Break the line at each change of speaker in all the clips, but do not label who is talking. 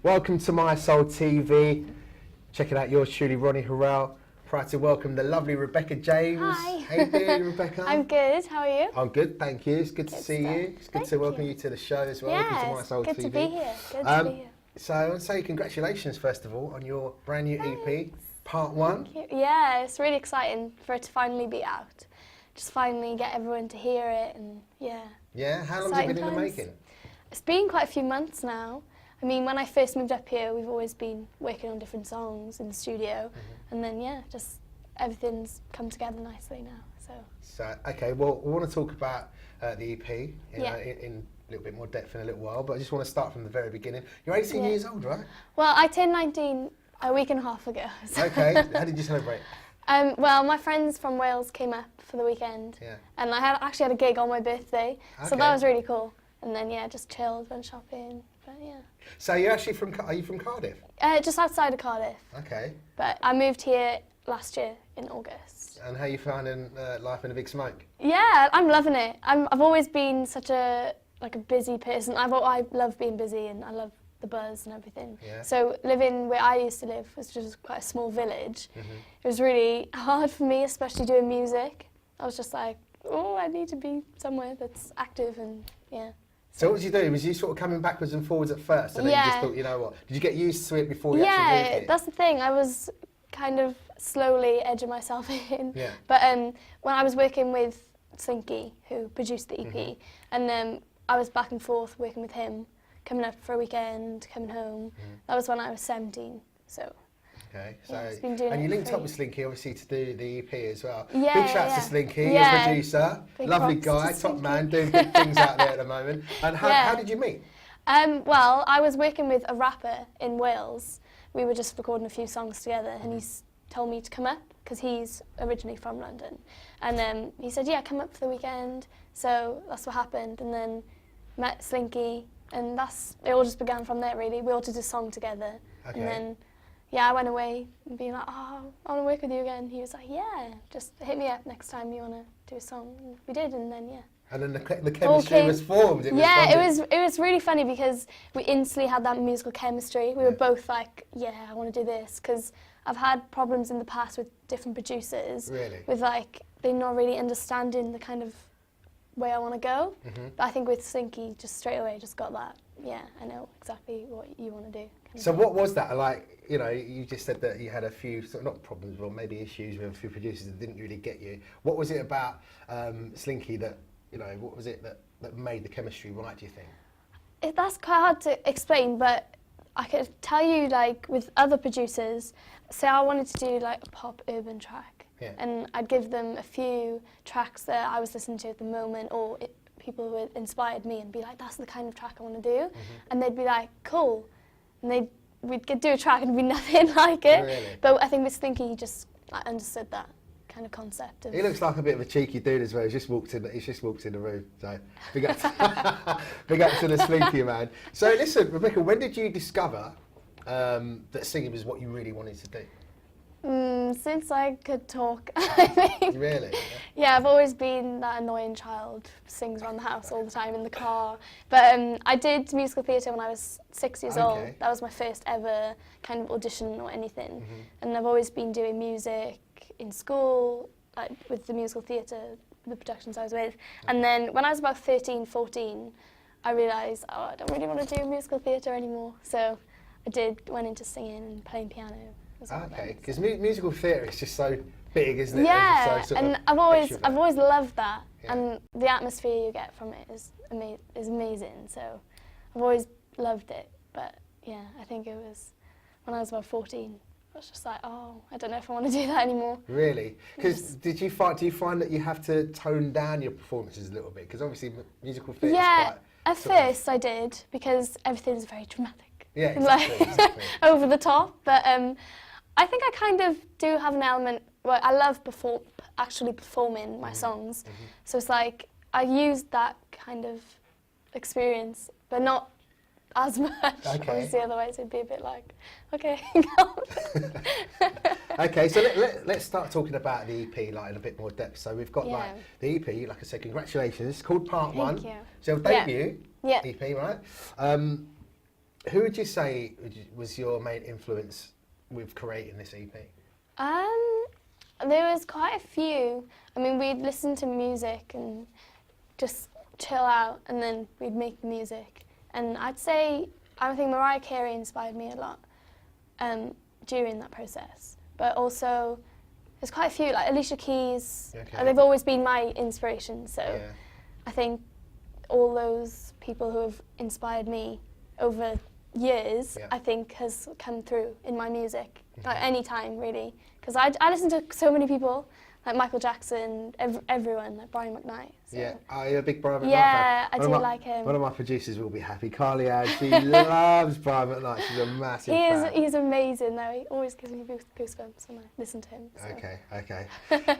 Welcome to Mi-Soul TV. Checking out yours truly, Ronnie Herel. Proud to welcome the lovely Rebecca James.
Hi.
How you doing, Rebecca?
I'm good. How are you?
I'm good, thank you. It's good to see you. It's good to welcome you to the show as well.
Yeah,
welcome to Mi-Soul
good
TV.
to be here. Good to be here.
So I want to say congratulations, first of all, on your brand new EP, Part 1.
Yeah, it's really exciting for it to finally be out. Just finally get everyone to hear it, and yeah.
Yeah, how long has it been in the
times.
making?
It's been quite a few months now. I mean, when I first moved up here, we've always been working on different songs in the studio, and then yeah, just everything's come together nicely now.
So okay, well, we want to talk about the EP in a little bit more depth in a little while, but I just want to start from the very beginning. You're 18 years old, right?
Well, I turned 19 a week and a half ago. So.
Okay, how did you celebrate?
Well, my friends from Wales came up for the weekend, and I actually had a gig on my birthday, so that was really cool. And then yeah, just chilled, went shopping, but yeah.
So you're actually are you from Cardiff?
Just outside of Cardiff.
Okay.
But I moved here last year in August.
And how are you finding life in a big smoke?
Yeah, I'm loving it. I've always been such a busy person. I love being busy, and I love the buzz and everything. Yeah. So living where I used to live was just quite a small village. It was really hard for me, especially doing music. I was just like, oh, I need to be somewhere that's active, and yeah.
So what did you do? Was you sort of coming backwards and forwards at first, and then you just thought, you know what? Did you get used to it before you actually moved here?
Yeah, that's the thing. I was kind of slowly edging myself in.
Yeah.
But when I was working with Slinky, who produced the EP, and I was back and forth working with him, coming up for a weekend, coming home. That was when I was 17. So.
Okay, so
and
you linked up with Slinky obviously to do the EP as well.
Yeah,
big shouts to Slinky, your producer,
big
lovely guy, top man, doing big things out there at the moment. And how did you meet?
Well, I was working with a rapper in Wales. We were just recording a few songs together, and he told me to come up because he's originally from London. And he said, yeah, come up for the weekend. So that's what happened, and then met Slinky, and it all just began from there really. We all did a song together, and then I went away and being like, oh, I want to work with you again. He was like, yeah, just hit me up next time you want to do a song. And we did, and then
And then the chemistry was formed.
It was really funny because we instantly had that musical chemistry. We were both like, yeah, I want to do this, because I've had problems in the past with different producers.
Really?
With they're not really understanding the kind of way I want to go. But I think with Slinky, just straight away, just got that. Yeah, I know exactly what you want to do.
So what was that like? You know, you just said that you had a few, not problems, but maybe issues with a few producers that didn't really get you. What was it about Slinky that, what was it that made the chemistry right, do you think?
That's quite hard to explain, but I could tell you, with other producers, say I wanted to do a pop urban track, and I'd give them a few tracks that I was listening to at the moment, or people who had inspired me, and be like, that's the kind of track I want to do, and they'd be like, cool, and we'd do a track and it'd be nothing like it.
Really?
But I think with Slinky, he just understood that kind of concept.
He looks like a bit of a cheeky dude as well. He's just walked in the room. So big up to the Slinky man. So listen, Rebecca, when did you discover that singing was what you really wanted to do?
Since I could talk, I think.
Really?
Yeah, I've always been that annoying child who sings around the house all the time in the car. But I did musical theatre when I was 6 years old. That was my first ever kind of audition or anything. And I've always been doing music in school, with the musical theatre, the productions I was with. And then when I was about 13, 14, I realised, I don't really want to do musical theatre anymore. So I went into singing and playing piano.
Okay, because musical theatre is just so big, isn't it?
Yeah, and I've always loved that,
Yeah.
and the atmosphere you get from it is amazing. So I've always loved it. But yeah, I think it was when I was about 14. I was just like, oh, I don't know if I want to do that anymore.
Really? Because do you find that you have to tone down your performances a little bit? Because obviously musical theatre is quite...
At first I did, because everything's very dramatic.
Yeah, exactly.
Over the top. But I think I kind of do have an element where I love actually performing my songs. So it's like I used that kind of experience, but not as much. Obviously, otherwise it'd be a bit like, okay.
Okay, so let's start talking about the EP in a bit more depth. So we've got the EP, like I said, congratulations. It's called Part 1.
Thank you.
So debut EP, right? Who would you say was your main influence with creating this EP?
There was quite a few. I mean, we'd listen to music and just chill out, and then we'd make the music. And I'd say, I think Mariah Carey inspired me a lot during that process. But also, there's quite a few, like Alicia Keys.
Okay.
They've always been my inspiration. So
Yeah.
I think all those people who have inspired me over years,
Yeah.
I think has come through in my music, like any time really. Because I listen to so many people, like Michael Jackson, everyone, like Brian McKnight. So.
Yeah, you're a big Brian McKnight
Yeah,
fan.
I do like him.
One of my producers will be happy. Carly Ann, she loves Brian McKnight. She's a massive fan.
He's amazing though. He always gives me goosebumps when I listen to him. So.
Okay.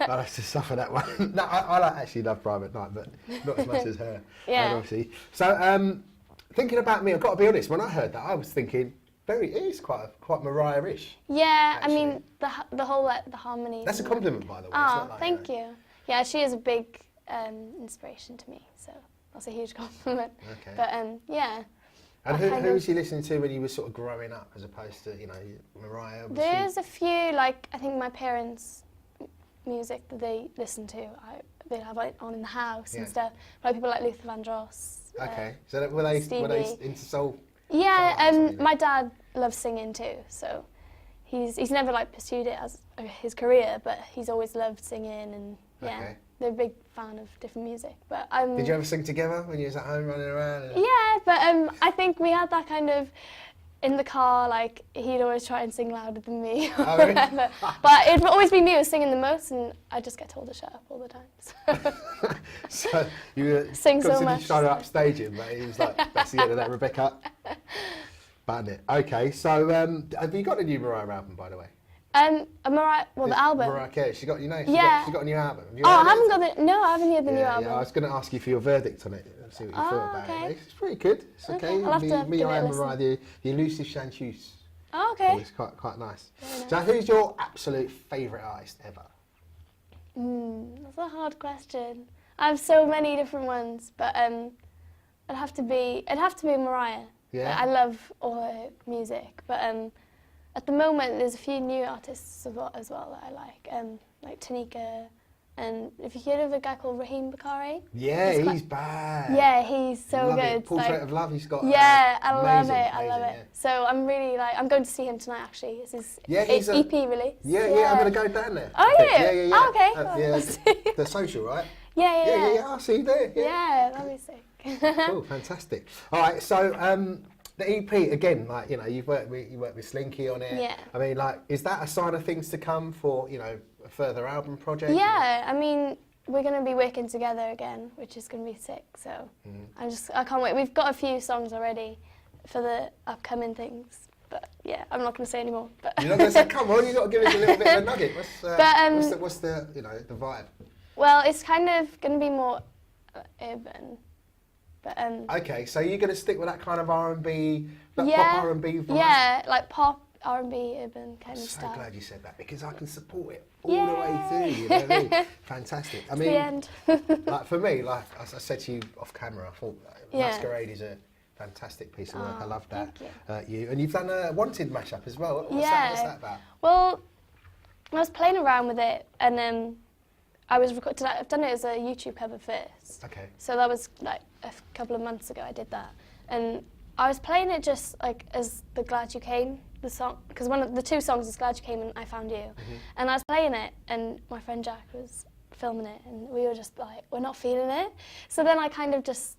I'll have to suffer that one. No, I actually love Brian McKnight, but not as much as her.
Yeah.
Obviously. So, thinking about me, I've got to be honest. When I heard that, I was thinking, it is quite Mariah-ish.
Yeah,
actually.
I mean the whole the harmony.
That's a compliment, by the way. It's
Oh,
not like,
thank you. Yeah, she is a big inspiration to me, so that's a huge compliment.
Okay.
But yeah.
And
I kind
who
of-
was you listening to when you were sort of growing up, as opposed to Mariah? Obviously?
There's a few, like I think my parents' music that they listen to, they'd have it on in the house
Yeah.
and stuff. Like people like Luther Vandross.
Okay, so were they
Stevie.
into soul?
Yeah,
artists, maybe?
my dad loves singing too, so he's never like pursued it as his career, but he's always loved singing, and yeah,
Okay.
they're a big fan of different music. But
Did you ever sing together when you was at home running around?
yeah, but I think we had that kind of in the car, like he'd always try and sing louder than me or
Oh, really?
whatever. But it'd always be me who was singing the most, and I just get told to shut up all the time. So.
So you were
Sing so
constantly
much,
trying to
so.
upstage him, but he was like, that's the end of that, Rebecca. Button it. Okay, so have you got a new Mariah album, by the way?
Mariah, the album.
Mariah Carey, she got,
Yeah.
she got a new album. Have you
Oh,
heard
I
it?
haven't got no, I haven't heard the new
Yeah,
album.
I was going to ask you for your verdict on it, and see what you thought about
okay.
it. It's pretty good. It's okay.
Okay, I'll have to
Me,
give it
I
a
am
listen.
Mariah, the elusive chanteuse.
Oh, okay.
It's quite nice.
Very nice.
So who's your absolute favourite artist ever?
That's a hard question. I have so many different ones, but it'd have to be Mariah.
Yeah?
I love all her music, but at the moment there's a few new artists as well that I like Tanika, and if you heard of a guy called Raheem Bakari.
Yeah,
He's
he's bad.
Yeah, he's so
Love
good.
It. Portrait
like-
of Love, he's got.
Yeah, I love
amazing,
it. I love it.
yeah.
So I'm really I'm going to see him tonight. Actually, it's his
Yeah, he's a-
EP release.
Yeah, I'm going to go down there.
Oh,
I think.
yeah?
Yeah.
Oh, okay.
Yeah,
Let's see.
the social, right?
Yeah.
I'll see you there.
Yeah, that'd be sick.
Cool, fantastic. All right, so the EP again, like you worked with Slinky on it.
Yeah.
I mean, like, is that a sign of things to come for a further album project?
Yeah, I mean, we're going to be working together again, which is going to be sick. So I can't wait. We've got a few songs already for the upcoming things, but yeah, I'm not going to say any more. But
You're not going to say, come on, you've got to give us a little bit of a nugget. What's the the vibe?
Well, it's kind of going to be more urban, but
Okay, so you're going to stick with that kind of R&B, that
yeah,
pop R&B vibe?
yeah, like pop R&B urban kind of
So
stuff.
glad you said that, because I can support it all
Yay.
the way through. You know what I mean? Fantastic. I
It's
mean,
the end.
like for me, like as I said to you off camera, I thought
Yeah.
Masquerade is a fantastic piece of work. I
Oh,
love that.
thank
You and you've done a Wanted mashup as well. What's
Yeah.
that about?
Well, I was playing around with it, and I've done it as a YouTube cover first.
Okay.
So that was like a couple of months ago I did that. And I was playing it just like as the Glad You Came, the song, because one of the two songs is Glad You Came and I Found You. And I was playing it, and my friend Jack was filming it, and we were just like, we're not feeling it. So then I kind of just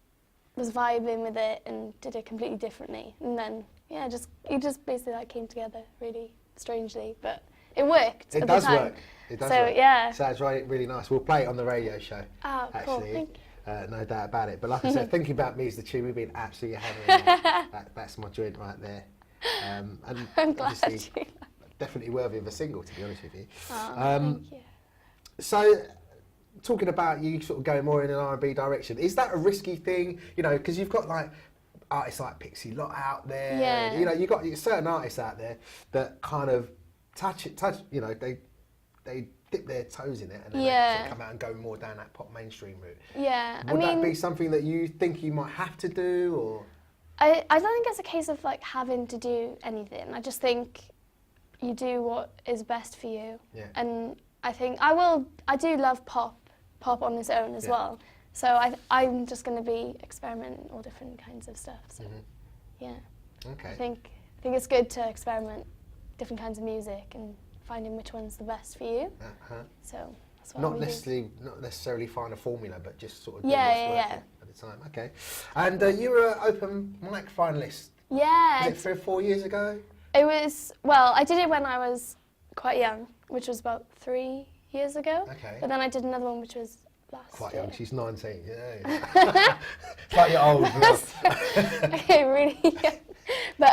was vibing with it and did it completely differently. And then, yeah, it just basically like came together really strangely, but it worked
It
at
does
the time.
work. It does
So,
work.
yeah.
Sounds really nice. We'll play it on the radio show.
Oh, cool,
actually.
thank
No doubt about it. But like I said, Thinking About Me is the tune we've been absolutely hammering. That's my joint right there. And
I'm glad
obviously
you.
definitely worthy of a single, to be honest with you.
Oh, thank you.
So, talking about you sort of going more in an R&B direction, is that a risky thing? Because you've got like artists like Pixie Lott out there.
Yeah.
You've got certain artists out there that kind of touch. They dip their toes in it and then they sort of come out and go more down that pop mainstream route.
Yeah,
Would that be something that you think you might have to do, or?
I don't think it's a case of like having to do anything. I just think you do what is best for you.
Yeah.
And I think I do love pop on its own as well. So I'm just going to be experimenting all different kinds of stuff. So yeah. Okay. I think it's good to experiment different kinds of music and finding which one's the best for you. So that's what
not necessarily find a formula, but just sort of do
yeah,
what's working at the time. Okay. And you were an open mic finalist.
Yeah.
Was it 3 or 4 years ago?
It was, well, I did it when I was quite young, which was about 3 years ago. Okay. But then I did another one which was last
quite
year.
Young, she's 19, yeah. It's like you're old now.
Okay, really young. But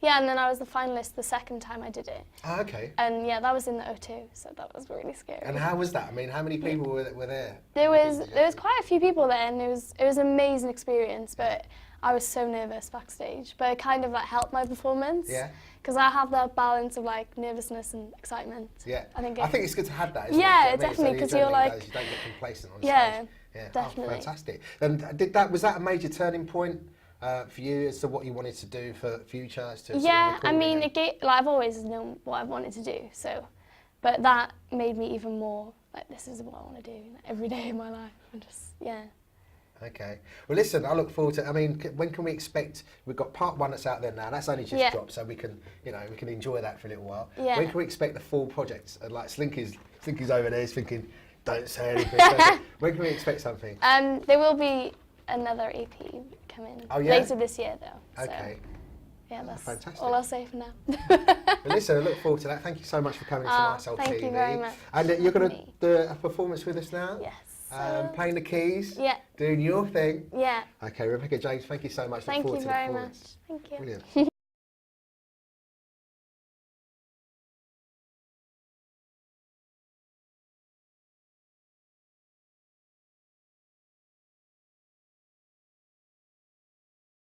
yeah, and then I was the finalist the second time I did it.
Oh, okay.
And yeah, that was in the O2, so that was really scary.
And how was that? I mean, how many people were there?
There was quite a few people there, and it was an amazing experience. But I was so nervous backstage, but it kind of like helped my performance. Yeah. Because I have that balance of like nervousness and excitement.
Yeah. I think it's good to have that. Isn't
yeah,
it?
Definitely, because you're like
you don't get complacent on
stage.
Yeah,
definitely.
Oh, fantastic. And was that a major turning point for you as to what you wanted to do for future? As to
I mean, I've always known what I wanted to do. So, but that made me even more like this is what I want to do every day of my life. And just
Okay. Well, listen, I look forward to. I mean, when can we expect? We've got part 1 that's out there now. That's only just dropped, so we can, we can enjoy that for a little while. Yeah. When can we expect the full project? Like Slinky's over there is thinking, don't say anything. When can we expect something?
There will be another EP coming later this year, though.
Okay.
So, yeah, that's
fantastic.
all I'll say for now.
Well, listen, I look forward to that. Thank you so much for coming to Mi-Soul TV.
Thank you very much.
And you're going to do a performance with us now?
Yes.
Playing the keys,
doing
your thing.
Yeah.
Okay, Rebecca James, thank you so much.
Thank you very much. Thank you.
Brilliant.